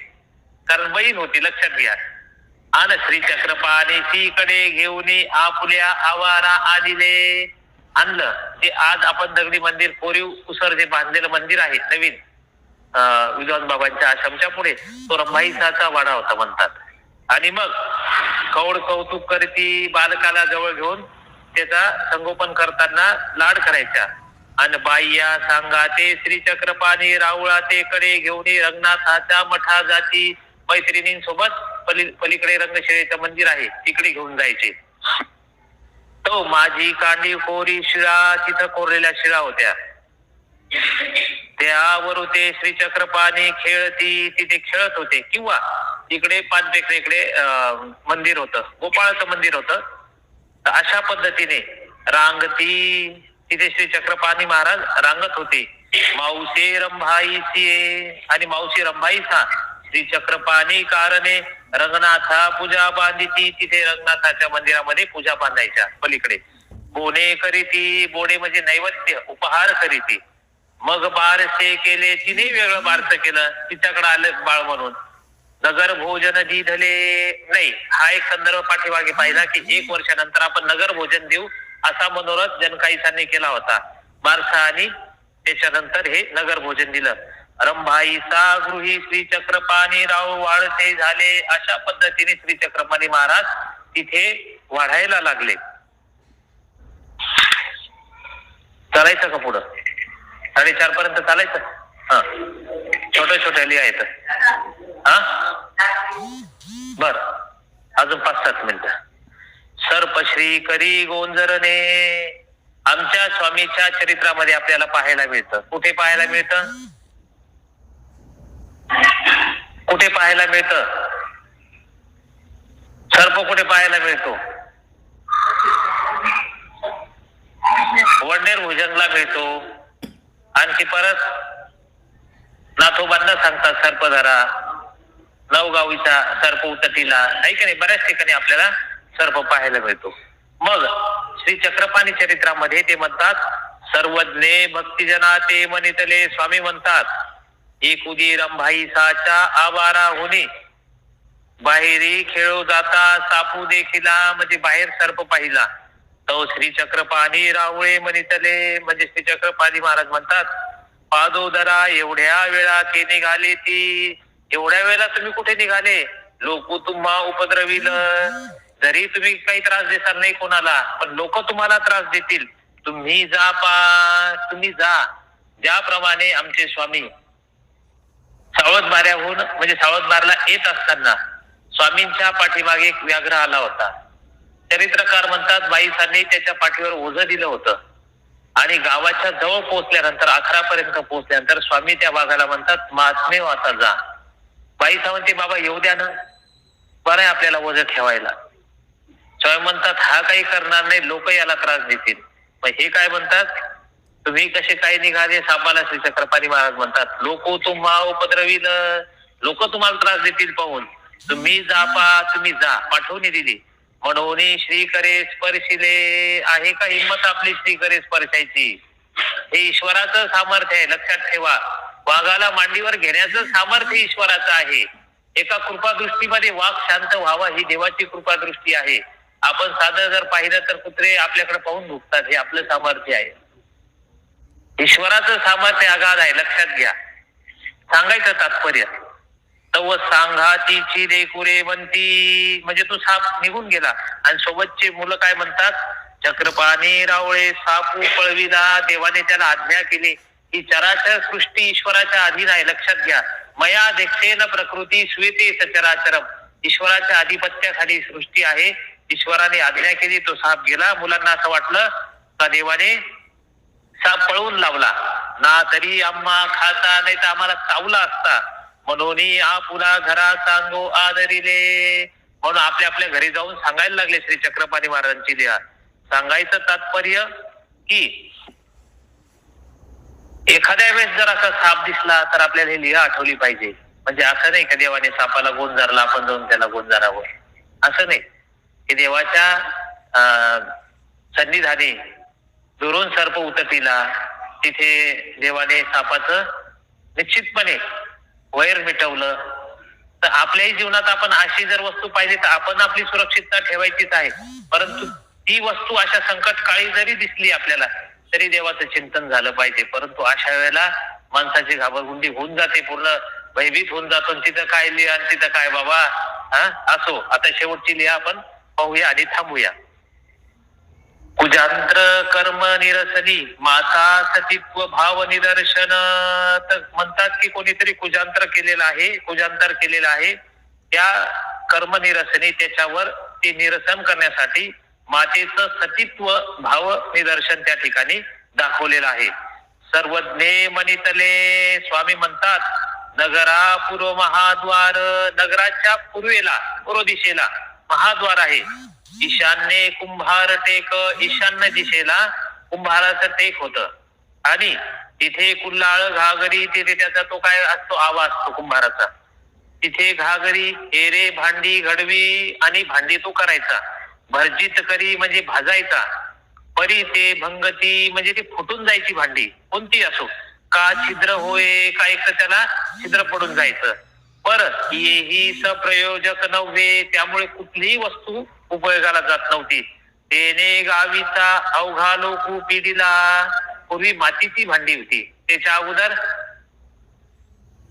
कारण बहीण होती लक्षात घ्या. आणि श्री चक्रपाणी कडे घेऊन आपुल्या आवारा आदिले आणलं. ते आज आपण दगडी मंदिर कोरीव कुसर जे बांधलेलं मंदिर आहे नवीन विद्वान बाबांच्या आश्रमच्या पुढे, तो रंभाईसाचा वाडा होता म्हणतात. आणि मग कौड कौतुक करती. बालकाला जवळ घेऊन त्याचा संगोपन करताना लाड करायच्या. आणि बाईया सांगा ते श्री चक्रपाणी राऊळा ते कडे घेऊन रंगनाथाच्या मठा जाती. मैत्रिणींसोबत पलीकडे रंगशिळेचं मंदिर आहे तिकडे घेऊन जायचे. तो माझी कांडी कोरी शिळा. तिथं कोरलेल्या शिळा होत्या. त्यावर ते श्री चक्रपाणी खेळती. तिथे खेळत होते. किंवा इकडे पानपेकडे मंदिर होतं, गोपाळाचं मंदिर होतं. अशा पद्धतीने रांगती. तिथे श्री चक्रपाणी महाराज रांगत होते. मावशी रंभाईची आणि मावशी रंभाईचा श्री चक्रपाणी कारणे रंगनाथा पूजा बांधिती. तिथे रंगनाथाच्या मंदिरामध्ये पूजा बांधायच्या पलीकडे. बोने करीती. बोने म्हणजे नैवेद्य उपहार करीती. मग बारसे केले. तिने वेगळं बारसं केलं. तिच्याकडे आलं बाळ म्हणून. नगर भोजन दिधले नाही. हा एक संदर्भ पाठीमागे पाहिला की 1 वर्षानंतर आपण नगर भोजन देऊ असा मनोरथ जनकाईसांनी केला होता. बारसा आणि त्याच्यानंतर हे नगर भोजन दिलं. रंभाईसा गृही श्री चक्रपाणी राव वाढते झाले. अशा पद्धतीने श्री चक्रपाणी महाराज तिथे वाढायला लागले. चालायचं का पुढं? 4:30 पर्यंत चालायचं. हा छोट्या लिहायचं. हा बर अजून 5-7 मिनिटं. सर्पश्री करी गोंजरने. आमच्या स्वामीच्या चरित्रामध्ये आपल्याला पाहायला मिळतं. कुठे पाहायला मिळतं? कुठे पाहायला मिळतं? सर्प कुठे पाहायला मिळतो? वडनेर भुजंगला मिळतो. आणखी परत नाथोबांना सांगतात सर्प धरा, नवगावीचा सर्प उतटीला, आहे की नाही. बऱ्याच ठिकाणी आपल्याला सर्प पाहायला मिळतो. मग श्री चक्रपाणी चरित्रामध्ये ते म्हणतात, सर्वज्ञे भक्तिजना ते मनितले. स्वामी म्हणतात, एक उदी रंभाई साच्या आवारा होणे, बाहेरी खेळू जाता सापू देखिला. म्हणजे बाहेर सर्प पाहिला तो श्री चक्रपाणी रावळे मनितले. म्हणजे श्री चक्रपाणी महाराज म्हणतात, पादोदरा एवढ्या वेळा ते निघाले ती. एवढ्या वेळेला तुम्ही कुठे निघाले? लोक तुम्हा उपद्रविल. जरी तुम्ही काही त्रास देणार नाही कोणाला, पण लोक तुम्हाला त्रास देतील. तुम्ही जा तुम्ही जा. ज्याप्रमाणे आमचे स्वामी सावळदबाऱ्याहून म्हणजे सावळदबारला येत असताना स्वामींच्या पाठीमागे एक व्याघ्र आला होता. चरित्रकार म्हणतात, बाईसांनी त्याच्या पाठीवर ओझं दिलं होतं आणि गावाच्या जवळ पोहोचल्यानंतर 11 पर्यंत पोहोचल्यानंतर स्वामी त्या वाघाला म्हणतात, महात्मे आता जा. बाईसा म्हणते, बाबा येऊ द्या ना, बरं आहे आपल्याला ओझं ठेवायला. स्वामी म्हणतात, हा काही करणार नाही, लोक याला त्रास देतील. मग हे काय म्हणतात, तुम्ही कसे काय निघाले सापाला? श्री चक्रपाणी महाराज म्हणतात, लोक तुम्हा उपद्रविल. लोक तुम्हाला त्रास देतील पाहून तुम्ही जा तुम्ही जा. पाठवून दिली. म्हणून श्री करे स्पर्शिले. आहे का हिंमत आपली श्री करे स्पर्शायची? हे ईश्वराचं सामर्थ्य आहे, लक्षात ठेवा. वाघाला मांडीवर घेण्याचं सामर्थ्य ईश्वराचं आहे. एका कृपादृष्टीमध्ये वाघ शांत व्हावा ही देवाची कृपादृष्टी आहे. आपण साधं जर पाहिलं तर कुत्रे आपल्याकडे पाहून भुकतात, हे आपलं सामर्थ्य आहे. ईश्वराचं सामर्थ्य अगाध आहे, लक्षात घ्या. सांगायचं तात्पर्य, तव सांघातीची लेकुरे म्हणती. म्हणजे तो साप निघून गेला आणि सोबतचे मुलं काय म्हणतात, चक्रपाणी रावळे सापू पळविला. देवाने त्याला आज्ञा केली. ही चराचर सृष्टी ईश्वराच्या अधीन आहे, लक्षात घ्या. मया देखेन प्रकृती स्वीते सचराचरम. ईश्वराच्या आधिपत्याखाली सृष्टी आहे. ईश्वराने आज्ञा केली, तो साप गेला. मुलांना असं वाटलं का देवाने साप पळवून लावला ना, तरी आम्हा खाता नाही तर आम्हाला चावला असता. म्हणून आपुला घरा सांगो आदरिले. म्हणून आपल्या घरी जाऊन सांगायला लागले श्री चक्रपाणी महाराजांची लिहा. सांगायचं तात्पर्य की एखाद्या वेळेस जर असा साप दिसला तर आपल्याला ही लिहा आठवली पाहिजे. म्हणजे असं नाही का देवाने सापाला गोंजारला आपण जाऊन त्याला गोंजारावं, असं नाही. की देवाच्या सन्निधानी दुरून सर्प उतटीला, तिथे देवाने सापाचं निश्चितपणे वैर मिटवलं. तर आपल्याही जीवनात आपण अशी जर वस्तू पाहिली तर आपण आपली सुरक्षितता ठेवायचीच आहे. परंतु ती वस्तू अशा संकट काळी जरी दिसली आपल्याला तरी देवाचं चिंतन झालं पाहिजे. परंतु अशा वेळेला माणसाची घाबरगुंडी होऊन जाते, पूर्ण भयभीत होऊन जातो. तिथं काय लिहा आणि तिथं काय बाबा. असो, आता शेवटची लिहा आपण पाहूया आणि थांबूया. कुजांत्र कर्म निरसनी माता सतीत्व भाव निदर्शन. तर म्हणतात की कोणीतरी कुजांतर केलेलं आहे. त्या कर्म निरसनी त्याच्यावर ते निरसन करण्यासाठी मातेचं सतीत्व भाव निदर्शन त्या ठिकाणी दाखवलेलं आहे. सर्वज्ञे मनितले. स्वामी म्हणतात, नगरा पूर्व महाद्वार. नगराच्या पूर्व दिशेला महाद्वार आहे. ईशान्य कुंभार टेक. ईशान्य दिशेला कुंभाराचं टेक होतं आणि तिथे कुल्लाळ घागरी. तिथे त्याचा तो काय असतो, आवा असतो कुंभाराचा. तिथे घागरी एरे भांडी घडवी आणि भांडी तो करायचा. भर्जित करी म्हणजे भाजायचा. परी ते भंगती म्हणजे ती फुटून जायची भांडी कोणती असो. का छिद्र होय, काय त्याला छिद्र पडून जायचं. पर येही सप्रयोजक नव्हे. त्यामुळे कुठलीही वस्तू उपयोगाला जात नव्हती. तेने गावीचा अवघा लोक पिढीला. पूर्वी मातीची भांडी होती. त्याच्या अगोदर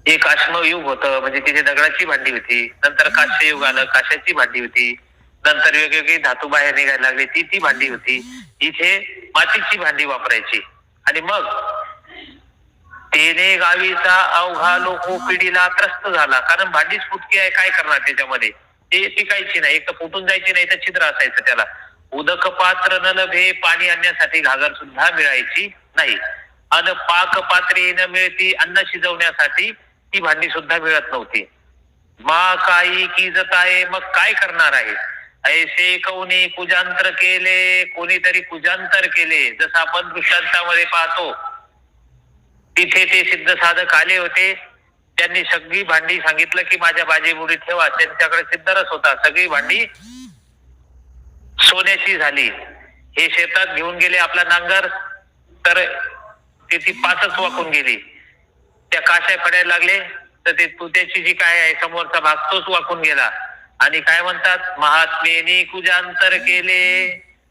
एक अश्मयुग होतं, म्हणजे तिथे दगडाची भांडी होती. नंतर काश्ययुग आलं, काश्याची भांडी होती. नंतर वेगवेगळी धातू बाहेर निघायला लागली, ती भांडी होती. इथे मातीची भांडी वापरायची. आणि मग तेने गावीचा अवघा लोक पिढीला त्रस्त झाला. कारण भांडीच फुटकी आहे, काय करणार त्याच्यामध्ये, ते टिकायची नाही. एक तर फुटून जायची नाही तर छिद्र असायचं त्याला. उदक पात्र न लभे. पाणी आणण्यासाठी घागर सुद्धा मिळायची नाही. अन पाक पात्रे न मिळती. अन्न शिजवण्यासाठी ती भांडी सुद्धा मिळत नव्हती. मा काही कीजत आहे. मग काय करणार आहे. ऐसे कोणी कुजांतर केले. कोणीतरी कुजांतर केले. जसं आपण दृष्टांतामध्ये पाहतो तिथे ते सिद्ध साधक आले होते. त्यांनी सगळी भांडी सांगितलं की माझ्या बाजीपुढे ठेवा. त्यांच्याकडे सिद्धरस होता. सगळी भांडी सोन्याची झाली. हे शेतात घेऊन गेले आपला नांगर, तर ती पाचच वाकून गेली. त्या काश्या पडायला लागले तर ते तुत्याची जी काय आहे समोरचा भाग तोच वाकून गेला. आणि काय म्हणतात, महात्मेने कुजांतर केले.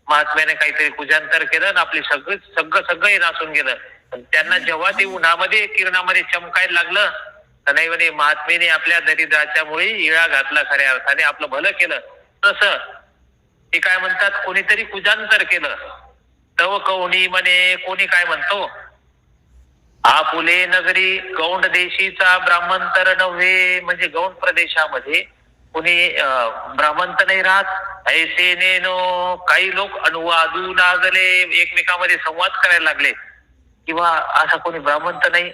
महात्म्याने काहीतरी कुजांतर केलं आणि आपली सगळं नासून गेलं. त्यांना जेव्हा ते उन्हामध्ये किरणामध्ये चमकायला लागलं तर नाही म्हणे, महात्मेने आपल्या दरिद्राच्या मुळे इळा घातला, खऱ्या अर्थाने आपलं भलं केलं. तसं ते काय म्हणतात, कोणीतरी कुजांतर केलं. तव कवणी म्हणे, कोणी काय म्हणतो, आपुले नगरी गौंड देशीचा ब्राह्मण तर नव्हे. म्हणजे गौंड प्रदेशामध्ये कोणी ब्राह्मण तर नाही राहत. ऐसे नेनो, काही लोक अनुवादू लागले, एकमेकांमध्ये संवाद करायला लागले किंवा असा कोणी ब्राह्मण तर नाही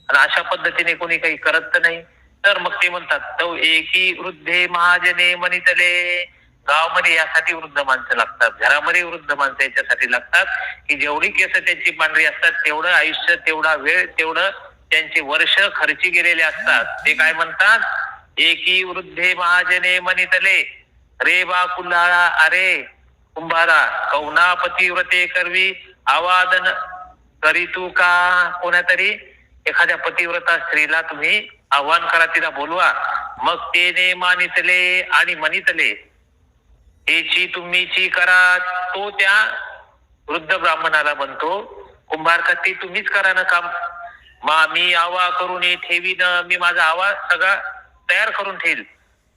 आणि अशा पद्धतीने कोणी काही करत तर नाही. तर मग ते म्हणतात, तो एकी वृद्धे महाजने मनितले. गावामध्ये यासाठी वृद्ध माणसं लागतात, घरामध्ये वृद्ध माणसं याच्यासाठी लागतात की जेवढी केस त्यांची पांढरी असतात तेवढं आयुष्य, तेवढा वेळ, तेवढं त्यांचे वर्ष खर्ची गेलेले असतात. ते काय म्हणतात, एकी वृद्धे महाजने मनितले. रे बा कुल्हाळा, अरे कुंभारा, कौना पतिव्रते करवी आवादन करी तू का. कोणातरी एखाद्या पतिव्रता स्त्रीला तुम्ही आव्हान करा, तिला बोलवा. मग तेने मानितले आणि मनितले, त्याची तुम्हीची करा. तो त्या वृद्ध ब्राह्मणाला म्हणतो, कुंभार का ते तुम्हीच करा ना काम. मी आवा करून ठेवीन, मी माझा आवाज सगळा तयार करून ठेईल.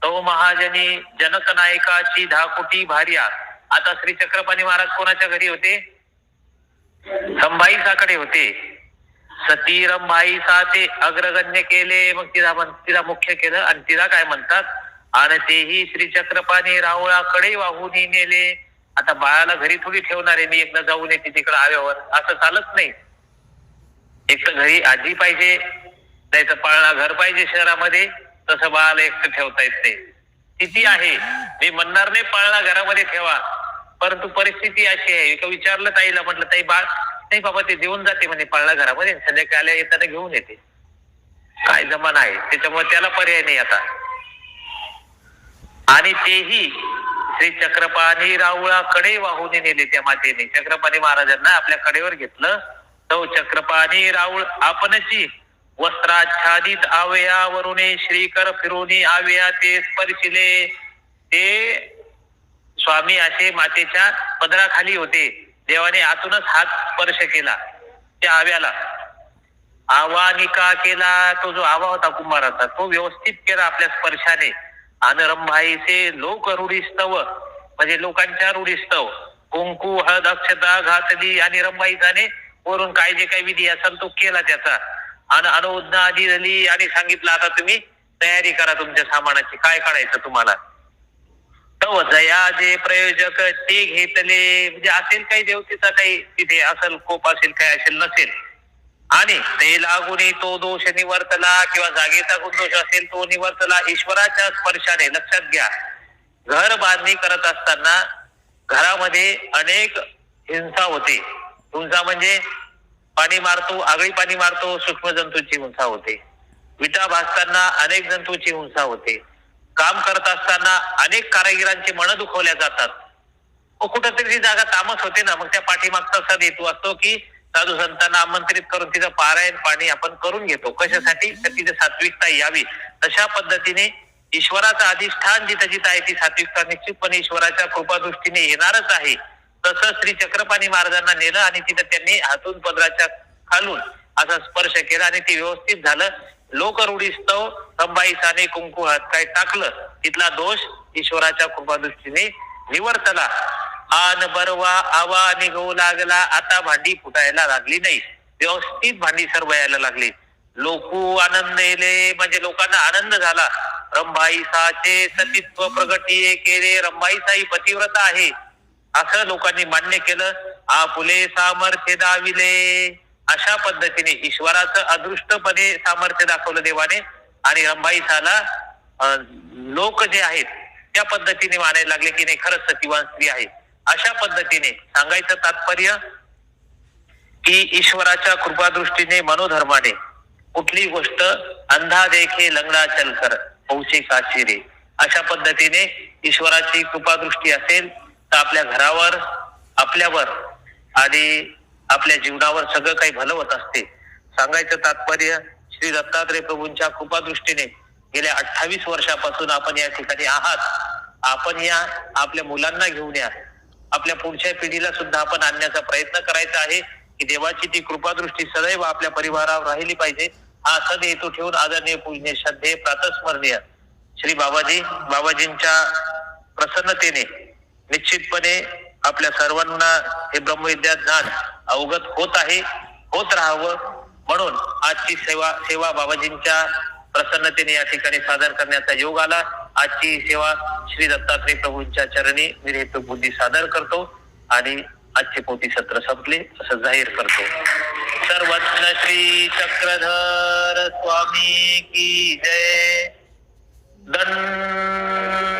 तो महाजनी जनक नायकाची 10 कोटी भार्या. आता श्री चक्रपाणी महाराज कोणाच्या घरी होते, रंभाईसाकडे होते. सती रंभाईसा ते अग्रगण्य केले. मग तिला मुख्य केलं आणि तिला काय म्हणतात, आणि तेही श्री चक्रपाणी रावळाकडे वाहून नेले. आता बाळाला घरी थोडी ठेवणार आहे मी, एकदा जाऊन येते तिकडे आव्यावर, असं चालत नाही. एक तर घरी आजी पाहिजे, नाही तर पाळणा घर पाहिजे शहरामध्ये. तसं बाळाला एकटं ठेवता येत नाही. स्थिती आहे, मी म्हणणार नाही पाळणा घरामध्ये ठेवा, परंतु परिस्थिती अशी आहे. विचारलं ताईला, म्हटलं ताई बाळ नाही बाबा ते देऊन जाते म्हणे पाळणा घरामध्ये, संध्याकाळी येताना घेऊन येते. काय जमाना आहे, त्याच्यामुळे त्याला पर्याय नाही आता. आणि तेही श्री चक्रपाणी रावळाकडे वाहून नेले. त्या मातेने चक्रपाणी महाराजांना आपल्या कडेवर घेतलं. तो चक्रपाणी राऊळ आपणची वस्त्राच्छादित आवयावरुणे श्रीकर फिरोनी आवया ते स्पर्शिले. ते स्वामी असे मातेच्या पदराखाली होते. देवाने आतूनच हात स्पर्श केला त्या आव्याला, आवानिका केला. तो जो आवा होता कुंभाराचा तो व्यवस्थित केला आपल्या स्पर्शाने. आणि रंभाईचे लोक रूढीस्तव, म्हणजे लोकांच्या रूढीस्तव, कुंकू हळद अक्षता घातली आणि रंभाईचाने वरून काय जे काही विधी असेल तो केला त्याचा. आणि अनुज्ञा आधी झाली आणि सांगितलं आता तुम्ही तयारी करा तुमच्या सामानाची, काय काढायचं तुम्हाला. तव जया जे प्रयोजक ते घेतले. म्हणजे असेल काही देवतेचा काही तिथे असेल, कोप असेल, काही असेल नसेल, आणि ते लागून तो दोष निवर्तला किंवा जागेचा दोष असेल तो निवर्तला ईश्वराच्या स्पर्शाने. लक्षात घ्या, घर बांधणी करत असताना घरामध्ये अनेक हिंसा होते. हिंसा म्हणजे पाणी मारतो, आगळी पाणी मारतो, सूक्ष्म जंतूंची हिंसा होते. विटा भासताना अनेक जंतूंची हिंसा होते. काम करत असताना अनेक कारागिरांची मन दुखवल्या जातात. कुठंतरी ती जागा तामस होते ना, मग त्या पाठीमागचा सद हेतू असतो की साधू संतांना आमंत्रित करून तिचं पारायण पाणी आपण करून घेतो. कशासाठी, तर तिथे सात्विकता यावी. तशा पद्धतीने ईश्वराचं अधिष्ठान जिथं जिथं आहे ती सात्विकता निश्चितपणे ईश्वराच्या कृपादृष्टीने येणारच आहे. तसं श्री चक्रपाणी महाराजांना नेलं आणि तिथं त्यांनी हातून पदराच्या खालून असा स्पर्श केला आणि ते व्यवस्थित झालं. लोक रूढीस्तव रंभाईसाने कुंकू हात काय टाकलं, तिथला दोष ईश्वराच्या कृपादृष्टीने निवर्तला. आन बरवा आवा निघू लागला. आता भांडी फुटायला लागली नाही, व्यवस्थित भांडी सर्व यायला लागली. लोकू आनंदले, म्हणजे लोकांना आनंद झाला. रंभाईसाचे सतीत्व प्रगटीये केले. रंभाईसाई पतिव्रता आहे असं लोकांनी मान्य केलं. आपुले सामर्थ्य दाविले. अशा पद्धतीने ईश्वराचं अदृष्टपणे सामर्थ्य दाखवलं देवाने आणि रंभाईसाला लोक जे आहेत त्या पद्धतीने मानायला लागले की नाही खरंच सतीवान स्त्री आहे. अशा पद्धतीने सांगायचं तात्पर्य की ईश्वराच्या कृपादृष्टीने मनोधर्माने कुठली गोष्ट अंधा देखे लंगडा चल कर पौसे काशी रे, अशा पद्धतीने ईश्वराची कृपादृष्टी असेल तर आपल्या घरावर, आपल्यावर आणि आपल्या जीवनावर सगळं काही भलं होत असते. सांगायचं तात्पर्य, श्री दत्तात्रय प्रभूंच्या कृपादृष्टीने गेल्या 28 वर्षापासून आपण या ठिकाणी आहात. आपण या, आपल्या मुलांना घेऊन या, आपल्या पुढच्या पिढीला सुद्धा आपण आणण्याचा प्रयत्न करायचा आहे की देवाची ती कृपादृष्टी सदैव आपल्या परिवारावर राहिली पाहिजे. हा सद हेतू ठेवून आदरणीय पूजनीय श्रद्धेय प्रातस्मरणीय श्री बाबाजींच्या प्रसन्नतेने निश्चितपणे आपल्या सर्वांना हे ब्रह्मविद्या ज्ञान अवगत होत आहे, होत राहावं म्हणून आजची सेवा बाबाजींच्या प्रसन्नतेने या ठिकाणी सादर करण्याचा योग आला. आजची सेवा श्री दत्तात्रय प्रभूंच्या चरणी निर्हेतुक बुद्धी सादर करतो आणि आजचे पोथी सत्र संपले असं जाहीर करतो. सर्वज्ञ श्री चक्रधर स्वामी की जय. दंड